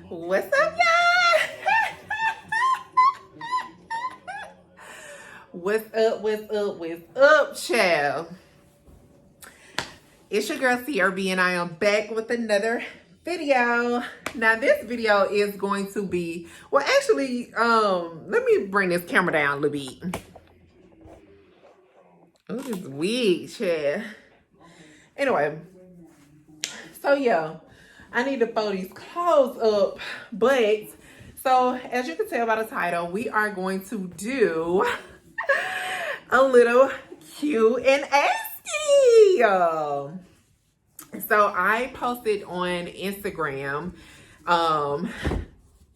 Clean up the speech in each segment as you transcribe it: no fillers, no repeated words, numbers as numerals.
What's up, y'all? What's up, what's up, what's up, child? It's your girl, Cierra B, and I am back with another video. Now, this video is going to be, well, actually, let me bring this camera down a little bit. Oh, this wig, child. Anyway, so yeah, I need to fold these clothes up, but so as you can tell by the title, we are going to do a little Q and A. So I posted on Instagram,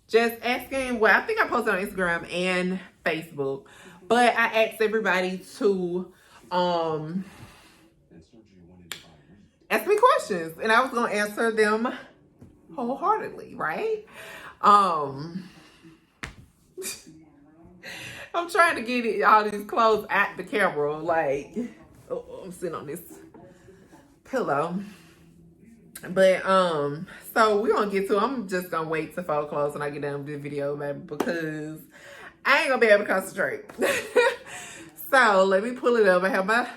just asking. Well, I think I posted on Instagram and Facebook, but I asked everybody to ask me questions, and I was gonna answer them wholeheartedly, right? I'm trying to get all these clothes at the camera. Like, I'm sitting on this pillow. But so we're gonna get to it. I'm just gonna wait to fold clothes when I get done with this video, baby, because I ain't gonna be able to concentrate. So let me pull it up. I have my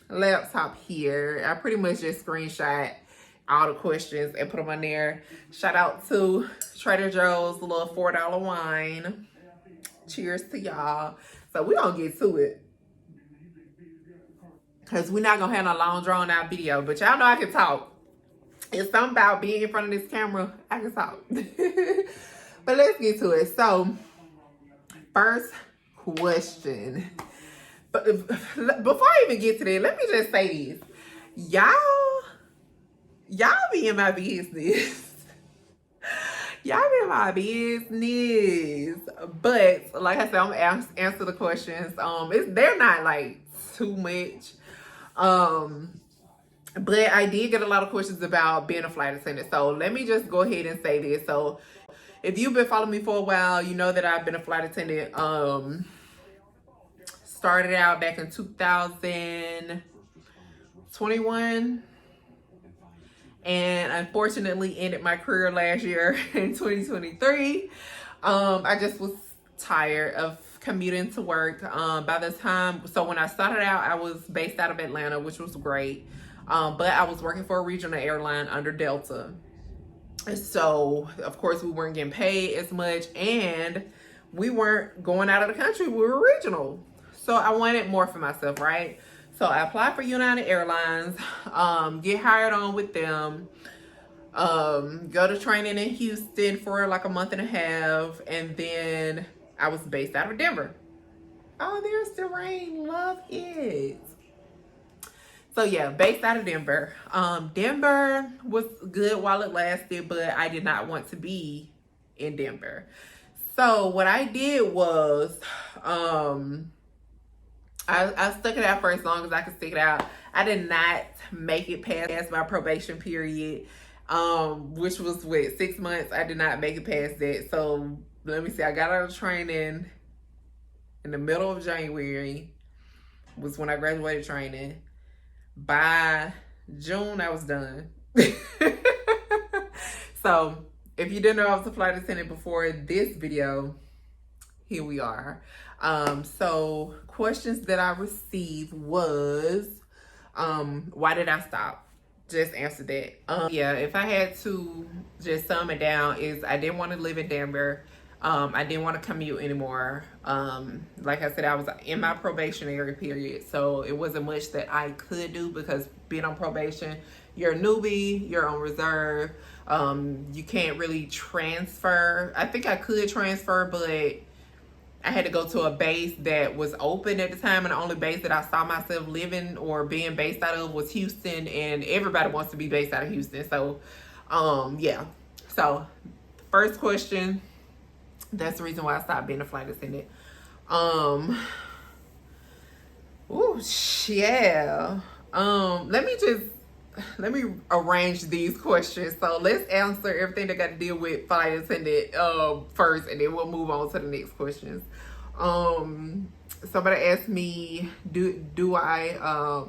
laptop here. I pretty much just screenshot all the questions and put them on there. Shout out to Trader Joe's little $4 wine. Cheers to y'all. So we're gonna get to it, because we're not gonna have no long drawn out video, but y'all know I can talk. It's something about being in front of this camera. I can talk. But let's get to it. So first question. But before I even get to that, let me just say this. Y'all be in my business. Y'all be in my business. But like I said, I'm gonna answer the questions. They're not like too much. But I did get a lot of questions about being a flight attendant. So let me just go ahead and say this. So if you've been following me for a while, you know that I've been a flight attendant. Started out back in 2021. And unfortunately ended my career last year in 2023. I just was tired of commuting to work. By the time, so when I started out, I was based out of Atlanta, which was great. But I was working for a regional airline under Delta. So of course we weren't getting paid as much, and we weren't going out of the country. We were regional. So I wanted more for myself, right? So I applied for United Airlines, get hired on with them, go to training in Houston for like a month and a half, and then I was based out of Denver. Oh, there's the rain. Love it. So yeah, based out of Denver. Denver was good while it lasted, but I did not want to be in Denver. So what I did was, I stuck it out for as long as I could stick it out. I did not make it past my probation period, which was 6 months. I did not make it past that. So let me see. I got out of training in the middle of January, was when I graduated training. By June, I was done. So if you didn't know I was a flight attendant before this video, here we are. So questions that I received was, why did I stop? Just answer that. Yeah, if I had to just sum it down, is I didn't want to live in Denver. I didn't want to commute anymore. Like I said, I was in my probationary period, so it wasn't much that I could do, because being on probation, you're a newbie, you're on reserve. You can't really transfer. I think I could transfer, but I had to go to a base that was open at the time, and the only base that I saw myself living or being based out of was Houston, and everybody wants to be based out of Houston. So, yeah. So, first question, that's the reason why I stopped being a flight attendant. Oh, yeah. Let me arrange these questions. So let's answer everything that got to deal with flight attendant first, and then we'll move on to the next questions. Somebody asked me, do I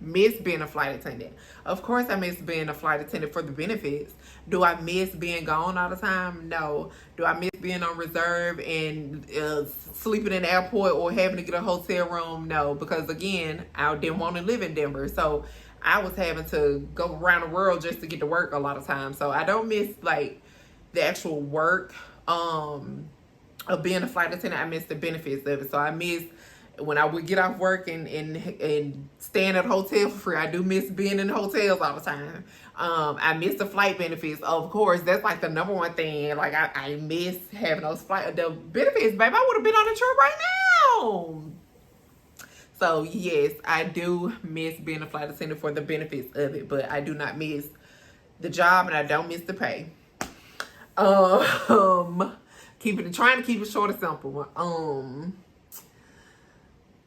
miss being a flight attendant? Of course I miss being a flight attendant for the benefits. Do I miss being gone all the time? No. Do I miss being on reserve and sleeping in the airport or having to get a hotel room? No, because again, I didn't want to live in Denver. So I was having to go around the world just to get to work a lot of times. So I don't miss like the actual work of being a flight attendant. I miss the benefits of it. So I miss when I would get off work and staying at a hotel for free. I do miss being in hotels all the time. I miss the flight benefits, of course. That's like the number one thing. Like I miss having those the benefits, babe. I would have been on a trip right now. So yes, I do miss being a flight attendant for the benefits of it, but I do not miss the job, and I don't miss the pay. Trying to keep it short and simple.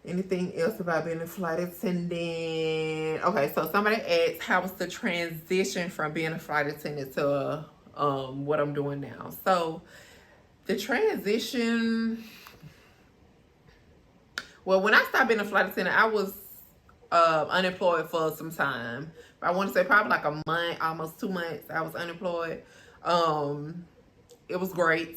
Anything else about being a flight attendant? Okay, so somebody asked, how was the transition from being a flight attendant to what I'm doing now? So the transition, well, when I stopped being a flight attendant, I was unemployed for some time. I want to say probably like a month, almost 2 months, I was unemployed. It was great.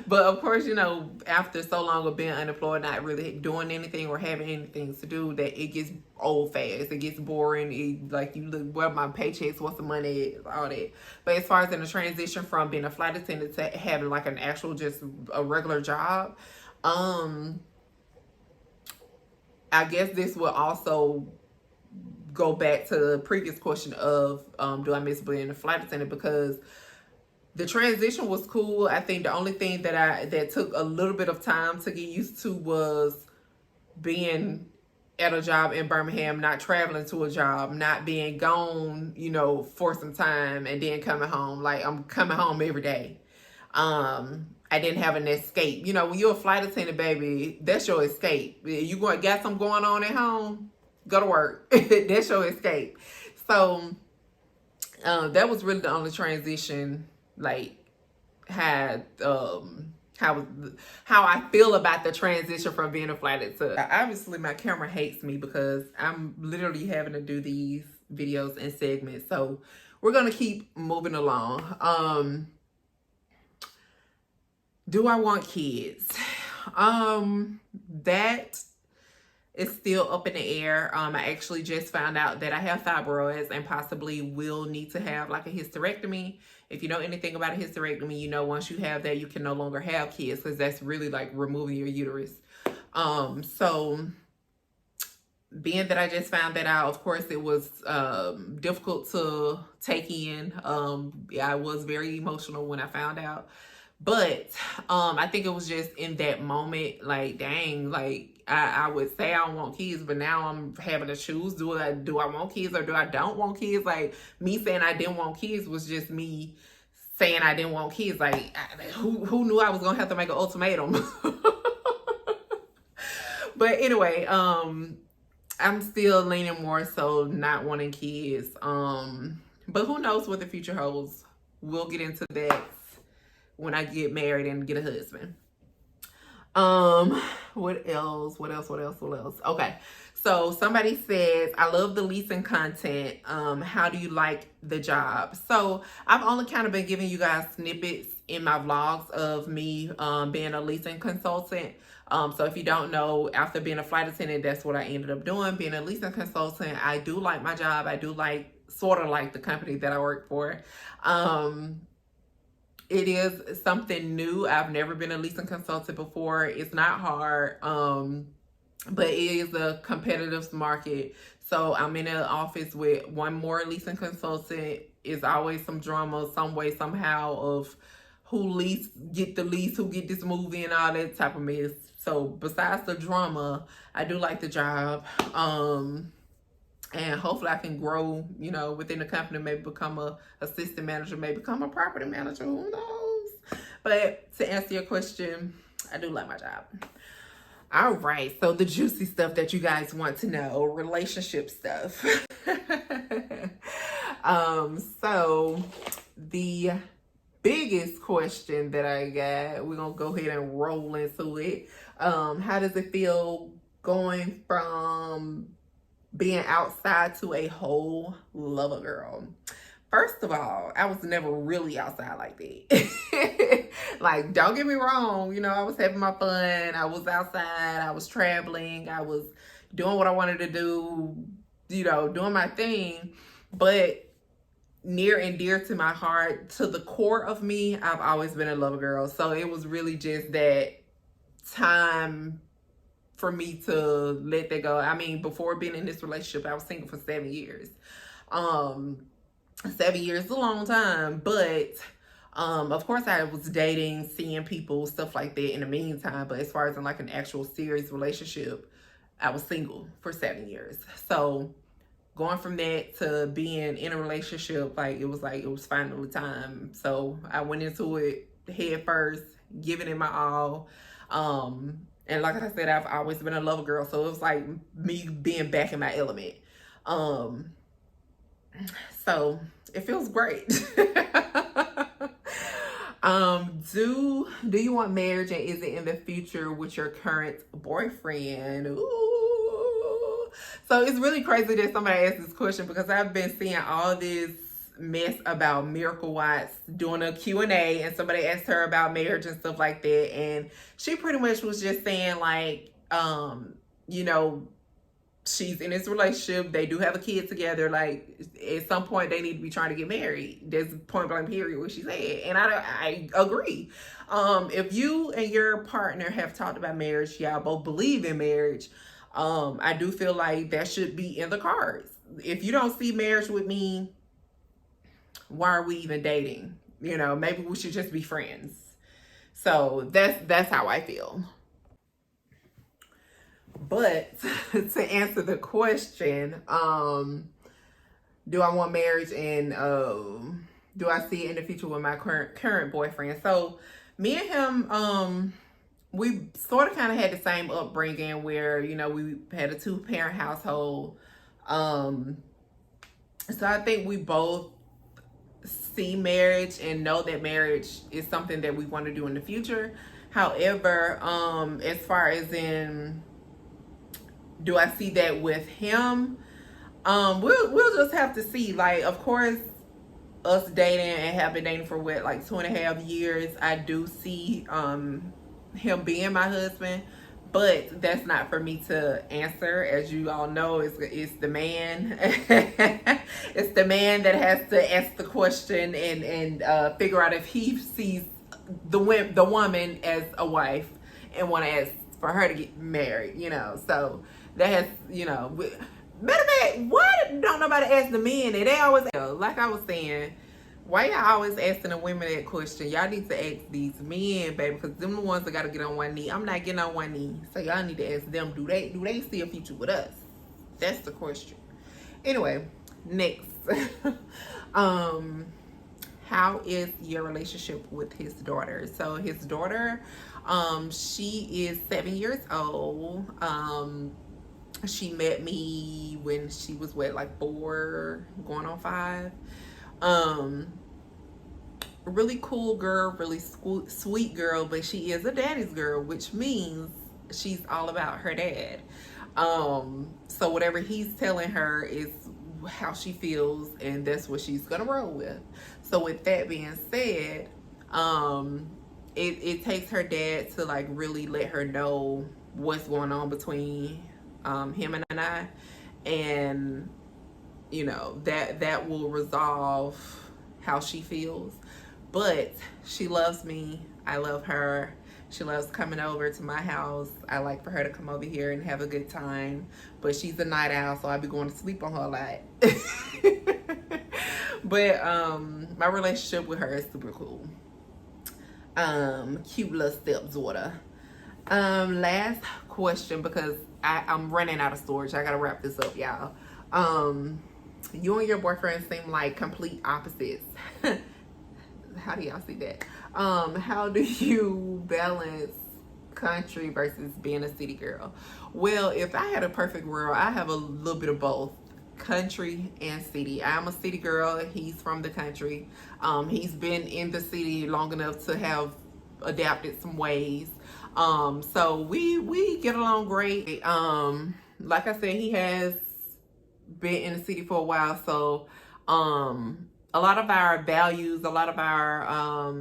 But of course, you know, after so long of being unemployed, not really doing anything or having anything to do, that it gets old fast. It gets boring. Like you look, where my paychecks, what's the money, all that. But as far as in the transition from being a flight attendant to having like an actual, just a regular job, I guess this will also go back to the previous question of do I miss being a flight attendant, because the transition was cool. I think the only thing that took a little bit of time to get used to was being at a job in Birmingham, not traveling to a job, not being gone, you know, for some time and then coming home. Like I'm coming home every day. I didn't have an escape. You know, when you're a flight attendant, baby, that's your escape. You got something going on at home, go to work. That's your escape. So that was really the only transition, like had how I feel about the transition from being a flight attendant. Obviously my camera hates me because I'm literally having to do these videos in segments, so we're gonna keep moving along. Do I want kids? That is still up in the air. I actually just found out that I have fibroids and possibly will need to have like a hysterectomy. If you know anything about a hysterectomy, you know once you have that, you can no longer have kids, because that's really like removing your uterus. So being that I just found that out, of course it was difficult to take in. I was very emotional when I found out. But I think it was just in that moment, like, dang, like I would say I don't want kids, but now I'm having to choose. Do I want kids or do I don't want kids? Like, me saying I didn't want kids was just me saying I didn't want kids. Like, who knew I was gonna have to make an ultimatum? But anyway, I'm still leaning more so not wanting kids. But who knows what the future holds? We'll get into that when I get married and get a husband. What else? Okay. So somebody says, I love the leasing content. How do you like the job? So I've only kind of been giving you guys snippets in my vlogs of me being a leasing consultant. So if you don't know, after being a flight attendant, that's what I ended up doing, being a leasing consultant. I do like my job. I do sort of like the company that I work for. It is something new. I've never been a leasing consultant before. It's not hard, but it is a competitive market. So I'm in an office with one more leasing consultant. It's always some drama, some way, somehow, of who get the lease, who get this movie, and all that type of mess. So besides the drama, I do like the job. And hopefully I can grow, you know, within the company, maybe become a assistant manager, maybe become a property manager, who knows? But to answer your question, I do like my job. All right, so the juicy stuff that you guys want to know, relationship stuff. So the biggest question that I got, we're gonna go ahead and roll into it. How does it feel going from being outside to a whole lover girl. First of all, I was never really outside like that. Like, don't get me wrong, you know, I was having my fun. I was outside, I was traveling, I was doing what I wanted to do, you know, doing my thing. But near and dear to my heart, to the core of me, I've always been a lover girl. So it was really just that time for me to let that go. I mean, before being in this relationship, I was single for 7 years. 7 years is a long time, but of course I was dating, seeing people, stuff like that in the meantime. But as far as in like an actual serious relationship, I was single for 7 years. So going from that to being in a relationship, like it was finally time. So I went into it head first, giving it my all. And like I said, I've always been a lover girl, so it was like me being back in my element. So it feels great. Do you want marriage, and is it in the future with your current boyfriend? Ooh. So it's really crazy that somebody asked this question, because I've been seeing all this mess about Miracle Watts doing a Q&A, and somebody asked her about marriage and stuff like that, and she pretty much was just saying like, you know, she's in this relationship, they do have a kid together, like at some point they need to be trying to get married. There's point blank period what she said, and I agree. If you and your partner have talked about marriage, y'all both believe in marriage, I do feel like that should be in the cards. If you don't see marriage with me, why are we even dating? You know, maybe we should just be friends. So that's how I feel. But to answer the question, do I want marriage, and do I see it in the future with my current boyfriend? So me and him, we sort of kind of had the same upbringing where, you know, we had a 2-parent household. So I think we both see marriage and know that marriage is something that we want to do in the future. However, as far as in, do I see that with him? We'll just have to see. Like, of course, us dating and have been dating for what, like 2.5 years, I do see him being my husband. But that's not for me to answer. As you all know, it's the man. It's the man that has to ask the question and figure out if he sees the woman as a wife and want to ask for her to get married, you know. So that has, you know, matter of fact, why don't nobody ask the men? They always, like I was saying, why y'all always asking the women that question? Y'all need to ask these men, baby, because them the ones that got to get on one knee. I'm not getting on one knee, so y'all need to ask them, do they see a future with us? That's the question. Anyway, next. How is your relationship with his daughter? So his daughter, she is 7 years old. She met me when she was what, like 4 going on 5. Really cool girl, really sweet girl, but she is a daddy's girl, which means she's all about her dad. So whatever he's telling her is how she feels, and that's what she's gonna roll with. So with that being said, it takes her dad to like really let her know what's going on between him and I, and you know, that will resolve how she feels. But she loves me, I love her. She loves coming over to my house. I like for her to come over here and have a good time. But she's a night owl, so I be going to sleep on her a lot. But my relationship with her is super cool. Cute little stepdaughter. Last question, because I'm running out of storage. I gotta wrap this up, y'all. You and your boyfriend seem like complete opposites. How do y'all see that? How do you balance country versus being a city girl? Well, if I had a perfect world, I have a little bit of both, country and city. I'm a city girl. He's from the country. He's been in the city long enough to have adapted some ways. So we get along great. Like I said, he has been in the city for a while, so a lot of our values, a lot of our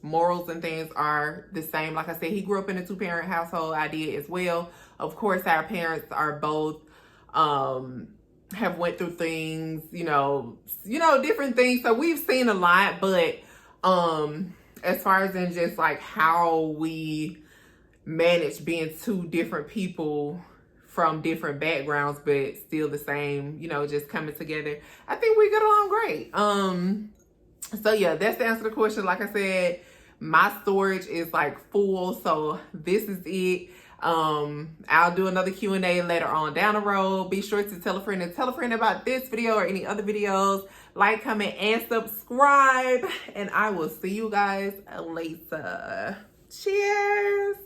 morals and things are the same. Like I said, he grew up in a two-parent household. I did as well. Of course, our parents are both have went through things, different things. So we've seen a lot, but as far as in just like how we manage being two different people from different backgrounds, but still the same, just coming together, I think we get along great. So yeah, that's the answer to the question. Like I said, my storage is like full, so this is it. I'll do another Q&A later on down the road. Be sure to tell a friend about this video or any other videos. Like, comment, and subscribe, and I will see you guys later. Cheers.